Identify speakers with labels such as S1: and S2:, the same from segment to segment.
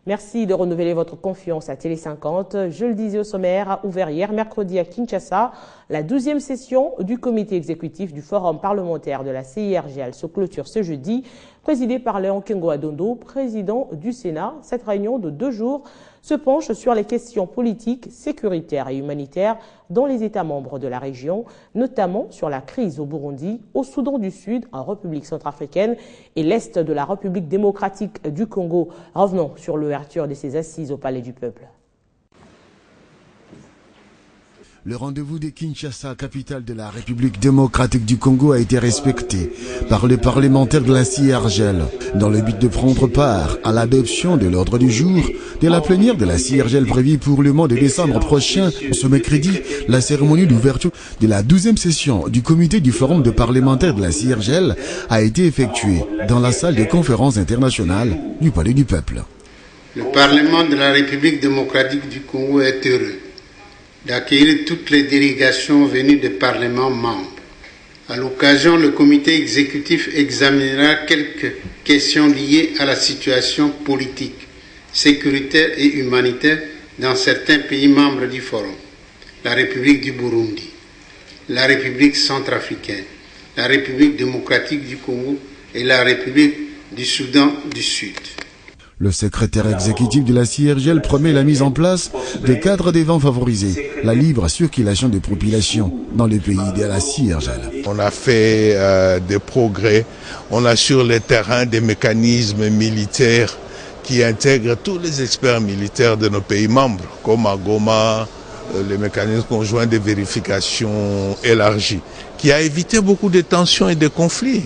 S1: Merci de renouveler votre confiance à Télé 50. Je le disais au sommaire, a ouvert hier mercredi à Kinshasa la 12e session du comité exécutif du Forum parlementaire de la CIRGL se clôture ce jeudi, présidée par Léon Kengo Adondo, président du Sénat. Cette réunion de 2 jours se penche sur les questions politiques, sécuritaires et humanitaires dans les États membres de la région, notamment sur la crise au Burundi, au Soudan du Sud, en République centrafricaine et l'Est de la République démocratique du Congo. Revenons sur l'ouverture de ces assises au Palais du Peuple.
S2: Le rendez-vous de Kinshasa, capitale de la République démocratique du Congo, a été respecté par les parlementaires de la CIRGL dans le but de prendre part à l'adoption de l'ordre du jour de la plénière de la CIRGL prévue pour le mois de décembre prochain. Ce mercredi, la cérémonie d'ouverture de la 12e session du comité du Forum de parlementaires de la CIRGL a été effectuée dans la salle de conférence internationale du Palais du Peuple.
S3: Le Parlement de la République démocratique du Congo est heureux d'accueillir toutes les délégations venues des parlements membres. À l'occasion, le comité exécutif examinera quelques questions liées à la situation politique, sécuritaire et humanitaire dans certains pays membres du Forum. La République du Burundi, la République centrafricaine, la République démocratique du Congo et la République du Soudan du Sud.
S2: Le secrétaire exécutif de la CIRGL promet la mise en place des cadres des vents favorisés, la libre circulation des populations dans les pays de la CIRGL.
S4: On a fait des progrès, on a sur le terrain des mécanismes militaires qui intègrent tous les experts militaires de nos pays membres, comme à Goma, le mécanisme conjoint de vérification élargi, qui a évité beaucoup de tensions et de conflits.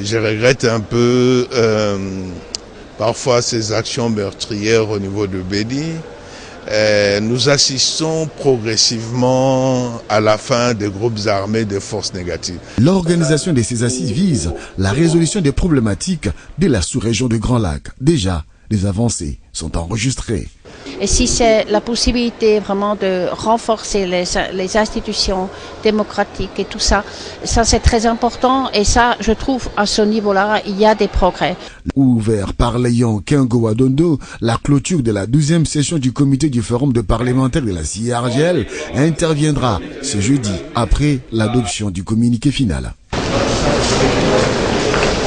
S4: Je regrette un peu parfois ces actions meurtrières au niveau de Béni. Nous assistons progressivement à la fin des groupes armés des forces négatives.
S2: L'organisation de ces assises vise la résolution des problématiques de la sous-région du Grand Lac. Déjà, des avancées sont enregistrées.
S5: Et si c'est la possibilité vraiment de renforcer les institutions démocratiques et tout ça, ça c'est très important et ça je trouve à ce niveau-là il y a des progrès.
S2: Ouvert par Léon Kengo Adondo, la clôture de la 12e session du comité du Forum de parlementaires de la CIRGL interviendra ce jeudi après l'adoption du communiqué final.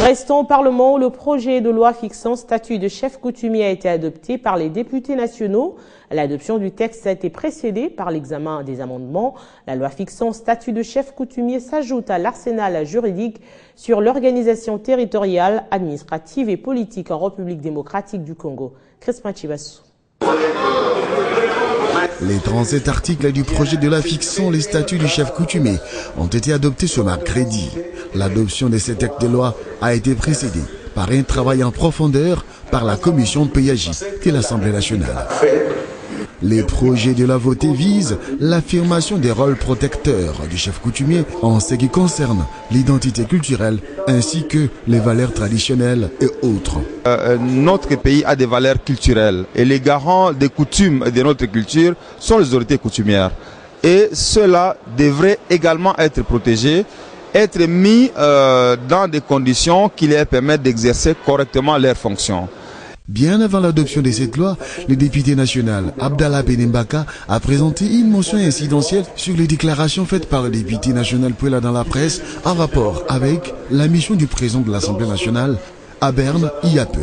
S1: Restons au Parlement où le projet de loi fixant statut de chef coutumier a été adopté par les députés nationaux. L'adoption du texte a été précédée par l'examen des amendements. La loi fixant statut de chef coutumier s'ajoute à l'arsenal juridique sur l'organisation territoriale, administrative et politique en République démocratique du Congo. Crispin Chibassou.
S2: Les 37 articles du projet de loi fixant les statuts du chef coutumier ont été adoptés ce mercredi. L'adoption de ces textes de loi a été précédée par un travail en profondeur par la commission PAJ de l'Assemblée nationale. Les projets de loi votés visent l'affirmation des rôles protecteurs du chef coutumier en ce qui concerne l'identité culturelle ainsi que les valeurs traditionnelles et autres.
S6: Notre pays a des valeurs culturelles et les garants des coutumes de notre culture sont les autorités coutumières. Et cela devrait également être protégé, être mis dans des conditions qui leur permettent d'exercer correctement leurs fonctions.
S2: Bien avant l'adoption de cette loi, le député national Abdallah Benembaka a présenté une motion incidentielle sur les déclarations faites par le député national Pouela dans la presse en rapport avec la mission du président de l'Assemblée nationale à Berne il y a peu.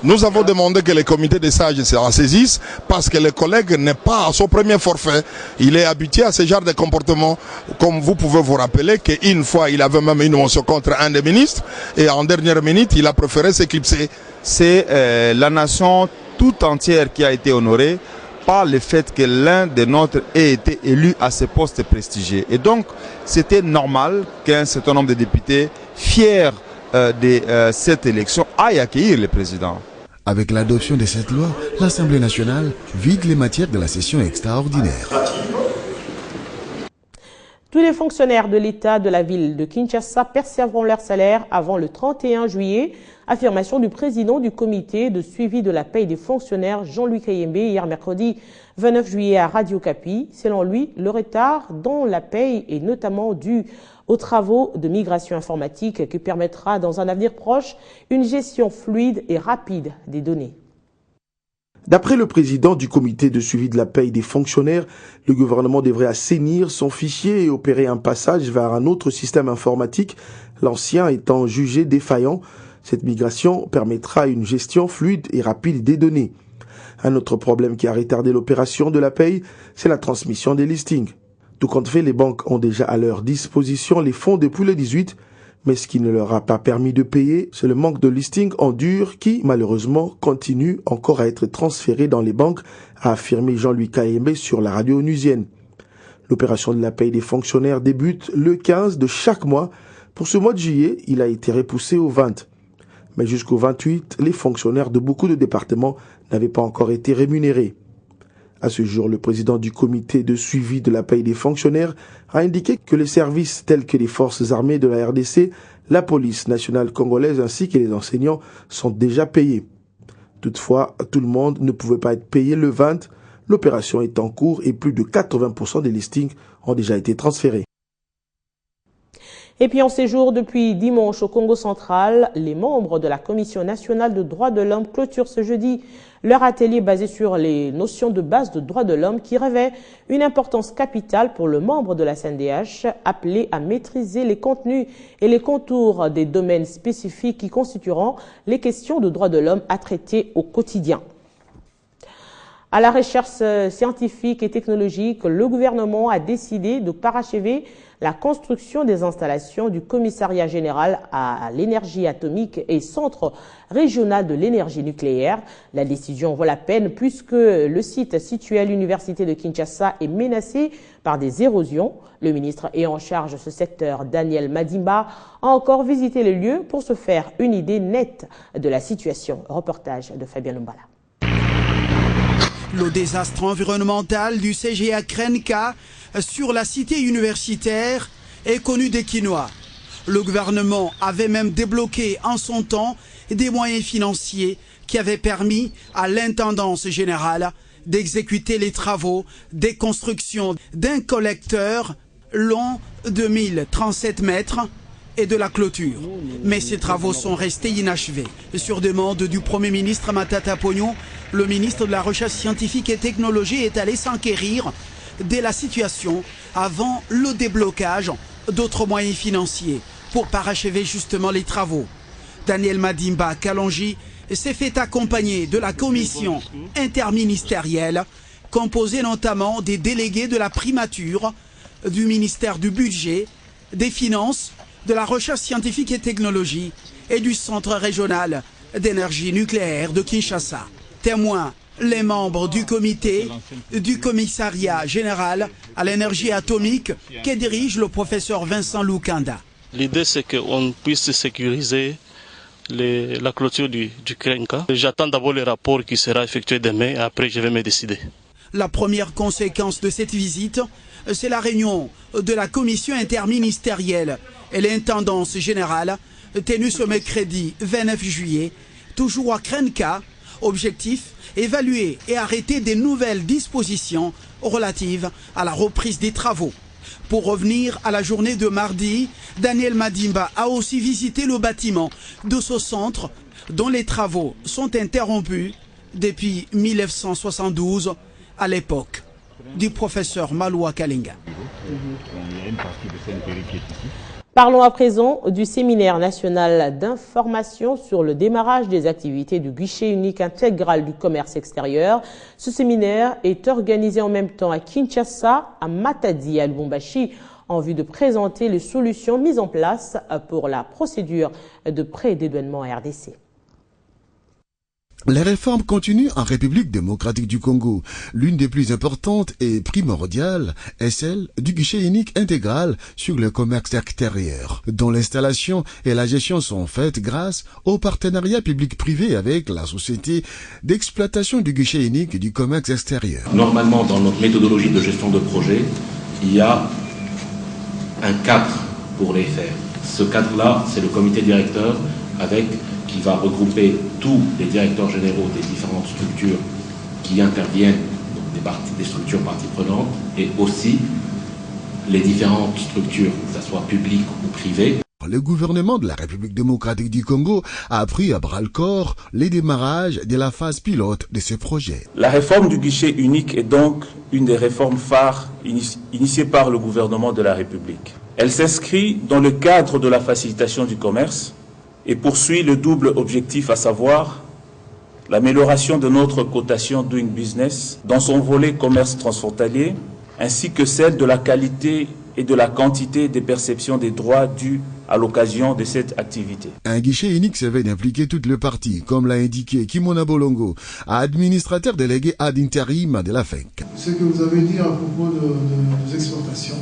S7: Nous avons demandé que les comités des sages se saisissent parce que le collègue n'est pas à son premier forfait. Il est habitué à ce genre de comportement. Comme vous pouvez vous rappeler qu'une fois, il avait même une motion contre un des ministres et en dernière minute, il a préféré s'éclipser.
S6: C'est la nation tout entière qui a été honorée par le fait que l'un des nôtres ait été élu à ce poste prestigieux. Et donc, c'était normal qu'un certain nombre de députés, fiers de cette élection, aillent accueillir le président.
S2: Avec l'adoption de cette loi, l'Assemblée nationale vide les matières de la session extraordinaire.
S1: Tous les fonctionnaires de l'État de la ville de Kinshasa percevront leur salaire avant le 31 juillet. Affirmation du président du comité de suivi de la paye des fonctionnaires Jean-Louis Kayembe hier mercredi 29 juillet à Radio Kapi. Selon lui, le retard dans la paye est notamment dû aux travaux de migration informatique qui permettra dans un avenir proche une gestion fluide et rapide des données.
S8: D'après le président du comité de suivi de la paye des fonctionnaires, le gouvernement devrait assainir son fichier et opérer un passage vers un autre système informatique, l'ancien étant jugé défaillant. Cette migration permettra une gestion fluide et rapide des données. Un autre problème qui a retardé l'opération de la paye, c'est la transmission des listings. Tout compte fait, les banques ont déjà à leur disposition les fonds depuis le 18, mais ce qui ne leur a pas permis de payer, c'est le manque de listings en dur qui, malheureusement, continue encore à être transféré dans les banques, a affirmé Jean-Louis Kayembe sur la radio onusienne. L'opération de la paye des fonctionnaires débute le 15 de chaque mois. Pour ce mois de juillet, il a été repoussé au 20. Mais jusqu'au 28, les fonctionnaires de beaucoup de départements n'avaient pas encore été rémunérés. À ce jour, le président du comité de suivi de la paye des fonctionnaires a indiqué que les services tels que les forces armées de la RDC, la police nationale congolaise ainsi que les enseignants sont déjà payés. Toutefois, tout le monde ne pouvait pas être payé le 20. L'opération est en cours et plus de 80% des listings ont déjà été transférés.
S1: Et puis en séjour depuis dimanche au Congo central, les membres de la Commission nationale de droits de l'homme clôturent ce jeudi leur atelier basé sur les notions de base de droits de l'homme qui revêt une importance capitale pour le membre de la CNDH appelé à maîtriser les contenus et les contours des domaines spécifiques qui constitueront les questions de droits de l'homme à traiter au quotidien. À la recherche scientifique et technologique, le gouvernement a décidé de parachever la construction des installations du commissariat général à l'énergie atomique et centre régional de l'énergie nucléaire. La décision vaut la peine puisque le site situé à l'université de Kinshasa est menacé par des érosions. Le ministre en charge de ce secteur, Daniel Madimba, a encore visité le lieu pour se faire une idée nette de la situation. Reportage de Fabien Lumbala.
S9: Le désastre environnemental du CGA Krenka sur la cité universitaire est connu des Kinois. Le gouvernement avait même débloqué en son temps des moyens financiers qui avaient permis à l'intendance générale d'exécuter les travaux des constructions d'un collecteur long de 1037 mètres et de la clôture. Mais ces travaux sont restés inachevés. Sur demande du Premier ministre Matata Pognon, le ministre de la Recherche scientifique et technologie est allé s'enquérir de la situation avant le déblocage d'autres moyens financiers pour parachever justement les travaux. Daniel Madimba Kalonji s'est fait accompagner de la commission interministérielle composée notamment des délégués de la primature, du ministère du Budget, des Finances, de la Recherche scientifique et technologie et du Centre régional d'énergie nucléaire de Kinshasa. Témoins, les membres du comité du commissariat général à l'énergie atomique que dirige le professeur Vincent Lukanda.
S10: L'idée c'est qu'on puisse sécuriser la clôture du Krenka. J'attends d'abord le rapport qui sera effectué demain et après je vais me décider.
S9: La première conséquence de cette visite, c'est la réunion de la commission interministérielle et l'intendance générale tenue ce mercredi 29 juillet, toujours à Krenka. Objectif, évaluer et arrêter des nouvelles dispositions relatives à la reprise des travaux. Pour revenir à la journée de mardi, Daniel Madimba a aussi visité le bâtiment de ce centre dont les travaux sont interrompus depuis 1972 à l'époque du professeur Maloua Kalinga.
S1: Parlons à présent du séminaire national d'information sur le démarrage des activités du guichet unique intégral du commerce extérieur. Ce séminaire est organisé en même temps à Kinshasa, à Matadi et à Lubumbashi en vue de présenter les solutions mises en place pour la procédure de pré-dédouanement RDC.
S2: Les réformes continuent en République démocratique du Congo. L'une des plus importantes et primordiales est celle du guichet unique intégral sur le commerce extérieur, dont l'installation et la gestion sont faites grâce au partenariat public-privé avec la société d'exploitation du guichet unique du commerce extérieur.
S11: Normalement, dans notre méthodologie de gestion de projet, il y a un cadre pour les faire. Ce cadre-là, c'est le comité directeur qui va regrouper tous les directeurs généraux des différentes structures qui interviennent, donc des structures parties prenantes, et aussi les différentes structures, que ce soit publiques ou privées.
S2: le gouvernement de la République démocratique du Congo a pris à bras-le-corps les démarrages de la phase pilote de ce projet.
S12: La réforme du guichet unique est donc une des réformes phares initiées par le gouvernement de la République. Elle s'inscrit dans le cadre de la facilitation du commerce et poursuit le double objectif, à savoir l'amélioration de notre cotation Doing Business dans son volet commerce transfrontalier, ainsi que celle de la qualité et de la quantité des perceptions des droits dus à l'occasion de cette activité.
S2: Un guichet unique se veut d'impliquer toutes les parties, comme l'a indiqué Kimona Bolongo, administrateur délégué ad interim de la FENC.
S13: Ce que vous avez dit à propos des exportations,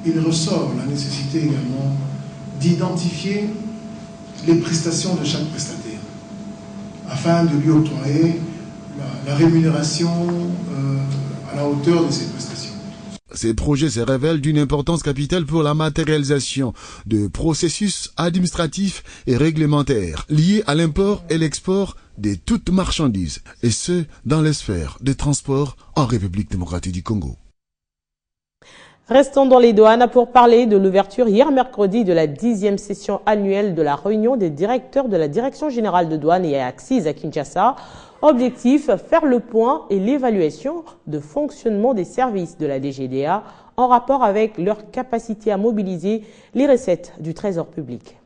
S13: il ressort la nécessité également d'identifier les prestations de chaque prestataire, afin de lui octroyer la rémunération à la hauteur de ses prestations.
S2: Ces projets se révèlent d'une importance capitale pour la matérialisation de processus administratifs et réglementaires liés à l'import et l'export de toutes marchandises, et ce, dans les sphères de transport en République démocratique du Congo.
S1: Restons dans les douanes pour parler de l'ouverture hier mercredi de la 10e session annuelle de la réunion des directeurs de la Direction générale de douane et accises à Kinshasa. Objectif, faire le point et l'évaluation de fonctionnement des services de la DGDA en rapport avec leur capacité à mobiliser les recettes du Trésor public.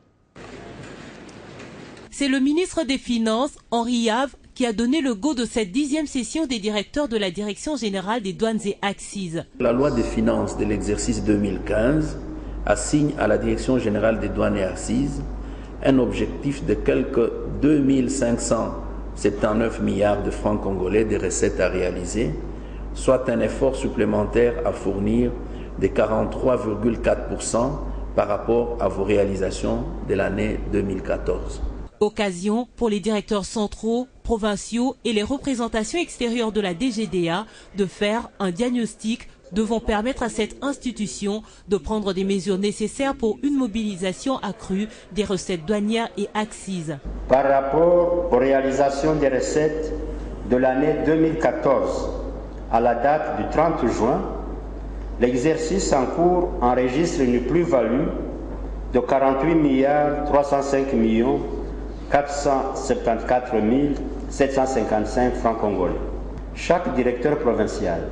S14: C'est le ministre des Finances, Henri Yave, qui a donné le go de cette 10e session des directeurs de la Direction générale des douanes et accises. La loi des finances de l'exercice 2015 assigne à la Direction générale des douanes et accises un objectif de quelques 2579 milliards de francs congolais de recettes à réaliser, soit un effort supplémentaire à fournir de 43,4% par rapport à vos réalisations de l'année 2014. Occasion pour les directeurs centraux, provinciaux et les représentations extérieures de la DGDA de faire un diagnostic devant permettre à cette institution de prendre des mesures nécessaires pour une mobilisation accrue des recettes douanières et accises. Par rapport aux réalisations des recettes de l'année 2014 à la date du 30 juin, l'exercice en cours enregistre une plus-value de 48 305 474 755 francs congolais. Chaque directeur provincial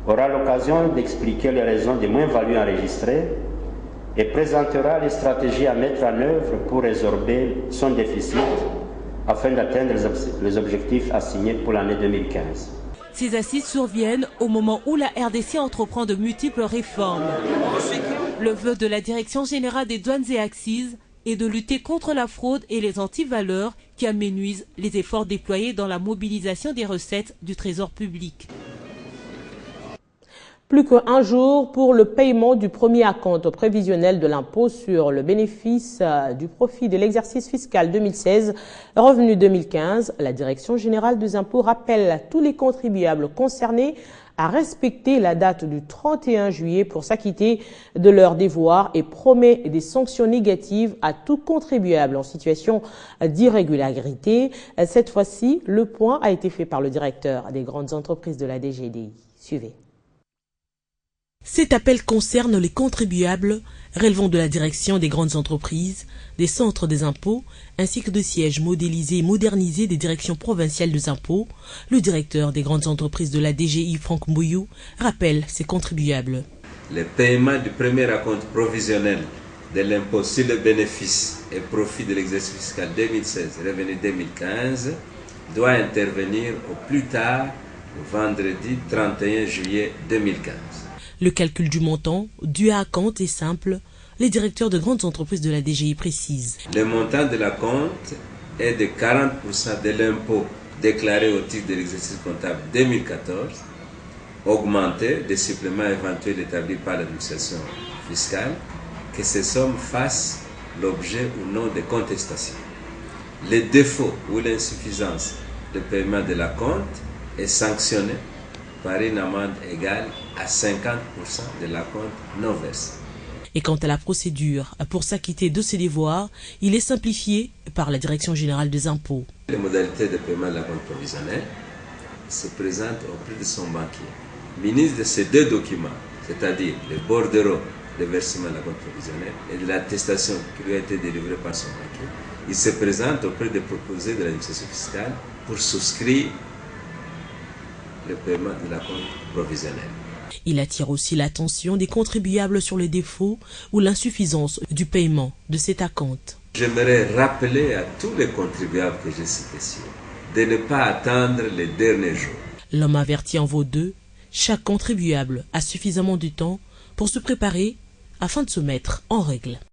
S14: aura l'occasion d'expliquer les raisons des moins-values enregistrées et présentera les stratégies à mettre en œuvre pour résorber son déficit afin d'atteindre les objectifs assignés pour l'année 2015. Ces assises surviennent au moment où la RDC entreprend de multiples réformes. Le vœu de la Direction générale des douanes et accises est de lutter contre la fraude et les antivaleurs qui amenuisent les efforts déployés dans la mobilisation des recettes du Trésor public.
S1: Plus qu'un jour pour le paiement du premier acompte prévisionnel de l'impôt sur le bénéfice du profit de l'exercice fiscal 2016, revenu 2015, la Direction générale des impôts rappelle à tous les contribuables concernés à respecter la date du 31 juillet pour s'acquitter de leurs devoirs et promet des sanctions négatives à tout contribuable en situation d'irrégularité. Cette fois-ci, le point a été fait par le directeur des grandes entreprises de la DGDI. Suivez.
S15: Cet appel concerne les contribuables relevant de la direction des grandes entreprises, des centres des impôts, ainsi que de sièges modélisés et modernisés des directions provinciales des impôts. Le directeur des grandes entreprises de la DGI, Franck Mbouyou, rappelle ces contribuables.
S16: Le paiement du premier acompte provisionnel de l'impôt sur le bénéfice et profit de l'exercice fiscal 2016, revenu 2015, doit intervenir au plus tard vendredi 31 juillet 2015.
S15: Le calcul du montant dû à acompte est simple. Les directeurs de grandes entreprises de la DGI précisent.
S16: Le montant de l'acompte est de 40% de l'impôt déclaré au titre de l'exercice comptable 2014, augmenté des suppléments éventuels établis par l'administration fiscale, que ces sommes fassent l'objet ou non de contestation. Le défaut ou l'insuffisance de paiement de l'acompte est sanctionné par une amende égale à 50% de l'acompte non versé.
S15: Et quant à la procédure pour s'acquitter de ses devoirs, il est simplifié par la Direction générale des impôts.
S16: Les modalités de paiement de l'acompte provisionnel se présentent auprès de son banquier. Ministre de ces deux documents, c'est-à-dire le bordereau le versement de la compte provisionnelle et de l'attestation qui lui a été délivrée par son banquier, il se présente auprès des proposés de l'administration fiscale pour souscrire le paiement de la compte provisionnelle.
S15: Il attire aussi l'attention des contribuables sur les défauts ou l'insuffisance du paiement de cet acompte.
S16: J'aimerais rappeler à tous les contribuables que j'ai cités ici de ne pas attendre les derniers jours.
S15: L'homme averti en vaut deux. Chaque contribuable a suffisamment de temps pour se préparer afin de se mettre en règle.